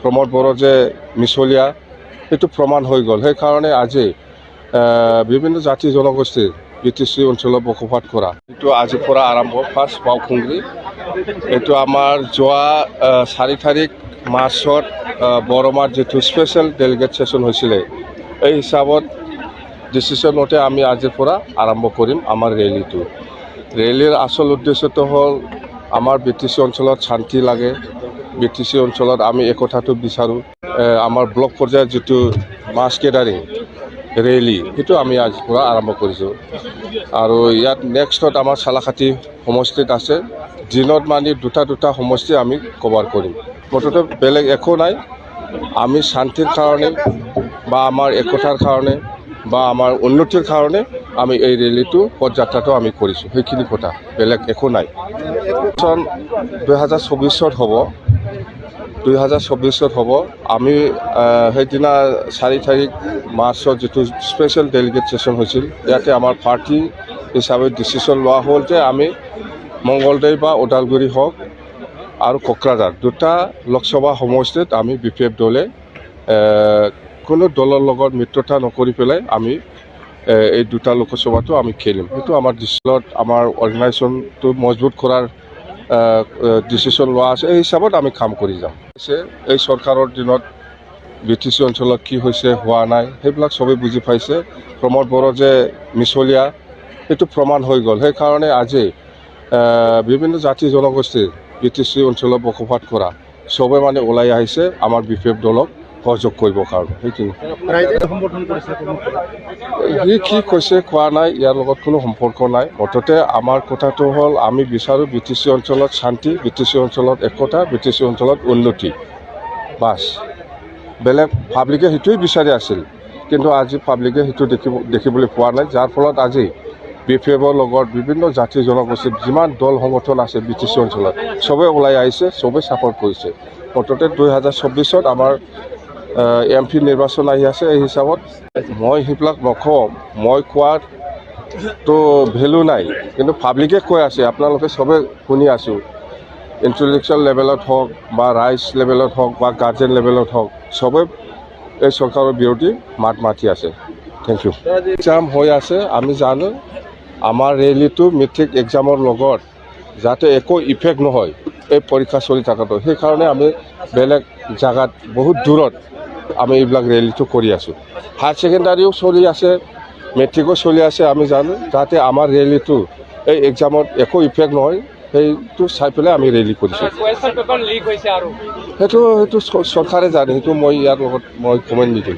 প্ৰমোদ বড়ো যে মিছলীয়া সেইটো প্ৰমাণ হৈ গ'ল। সেইকাৰণে আজি বিভিন্ন জাতি জনগোষ্ঠীৰ BTC অঞ্চলত বসবাস কৰা এইটো আজিৰ পৰা আৰম্ভ। ফাৰ্ষ্ট বাওখুংগ্ৰী এইটো আমাৰ যোৱা 4 তাৰিখ মাৰ্চত বৰমাত যিটো স্পেচিয়েল ডেলিগেট ছেশ্যন হৈছিলে, এই হিচাপত ডিচিশ্যন মতে আমি আজিৰ পৰা আৰম্ভ কৰিম আমাৰ ৰেলীটো। ৰেলীৰ আচল উদ্দেশ্যটো হ'ল আমাৰ BTC অঞ্চলত শান্তি লাগে, BTC অঞ্চলত আমি একতাটো বিচাৰোঁ। আমাৰ ব্লক পৰ্যায়ত যিটো মাছ গেডাৰিং ৰেলী সেইটো আমি আজিৰ পৰা আৰম্ভ কৰিছোঁ। আৰু ইয়াত নেক্সটত আমাৰ চালাকাটি সমষ্টিত আছে। দিনত মানে দুটা সমষ্টি আমি কভাৰ কৰিম। মুঠতে বেলেগ একো নাই। আমি শান্তিৰ কাৰণে বা আমাৰ একতাৰ কাৰণে বা আমাৰ উন্নতিৰ কাৰণে আমি এই ৰেলীটো পদযাত্ৰাটো আমি কৰিছোঁ। সেইখিনি কথা, বেলেগ একো নাই। 2024 হ'ব। 2024 হ'ব। আমি সেইদিনা 4 তাৰিখ মাৰ্চত যিটো স্পেচিয়েল ডেলিগেট ছেশ্যন হৈছিল, ইয়াতে আমাৰ পাৰ্টি হিচাপে ডিচিশ্যন লোৱা হ'ল যে আমি মংগলদৈ বা ওদালগুৰি হওক আৰু কোকৰাঝাৰ দুটা লোকসভা সমষ্টিত আমি BPF দলে কোনো দলৰ লগত মিত্ৰতা নকৰি পেলাই আমি এই দুটা লোকসভাটো আমি খেলিম। সেইটো আমাৰ ডিচিশ্যনত আমাৰ অৰ্গেনাইজেশ্যনটো মজবুত কৰাৰ ডিচিশ্যন লোৱা আছে। এই হিচাপত আমি কাম কৰি যাম। এই চৰকাৰৰ দিনত BTC অঞ্চলত কি হৈছে হোৱা নাই সেইবিলাক চবেই বুজি পাইছে। প্ৰমোদ বড়ো যে মিছলীয়া সেইটো প্ৰমাণ হৈ গ'ল। সেইকাৰণে আজি বিভিন্ন জাতি জনগোষ্ঠীৰ BTC অঞ্চলত বসবাস কৰা চবে মানে ওলাই আহিছে আমাৰ BPF দলক সহযোগ কৰিবৰ কাৰণে। সেইখিনি কি কৈছে কোৱা নাই, ইয়াৰ লগত কোনো সম্পৰ্ক নাই। মুঠতে আমাৰ কথাটো হ'ল আমি বিচাৰোঁ BTC অঞ্চলত শান্তি, BTC অঞ্চলত একতা, BTC অঞ্চলত উন্নতি। বাছ, বেলেগ পাব্লিকে সেইটোৱেই বিচাৰি আছিল, কিন্তু আজি পাব্লিকে সেইটো দেখিবলৈ পোৱা নাই। যাৰ ফলত আজি BPFৰ লগত বিভিন্ন জাতি জনগোষ্ঠীৰ যিমান দল সংগঠন আছে BTC অঞ্চলত চবেই ওলাই আহিছে, চবেই ছাপৰ্ট কৰিছে। মুঠতে 2024 আমাৰ MP নিৰ্বাচন আহি আছে। এই হিচাপত মই সেইবিলাক নকওঁ, মই কোৱাৰতো ভেলু নাই, কিন্তু পাব্লিকে কৈ আছে, আপোনালোকে চবেই শুনি আছোঁ। ইণ্টেলেকচুৱেল লেভেলত হওক বা ৰাইজ লেভেলত হওক বা গাৰ্জেন লেভেলত হওক চবেই এই চৰকাৰৰ বিৰোধী মাত মাতি আছে। Thank U. এক্সাম হৈ আছে, আমি জানো আমাৰ ৰেলীটো মেট্ৰিক এক্সামৰ লগত যাতে একো ইফেক্ট নহয় এই পৰীক্ষা চলি থকাটো। সেইকাৰণে আমি বেলেগ জেগাত বহুত দূৰত আমি এইবিলাক ৰেলীটো কৰি আছোঁ। হায়াৰ ছেকেণ্ডাৰীও চলি আছে, মেট্ৰিকো চলি আছে। আমি জানো যাতে আমাৰ ৰেলীটো এই এক্সামত একো ইফেক্ট নহয়, সেইটো চাই পেলাই আমি ৰেলী কৰিছোঁ। সেইটো চৰকাৰে জানে, সেইটো মই ইয়াৰ লগত মই কমেণ্ট নিদিম।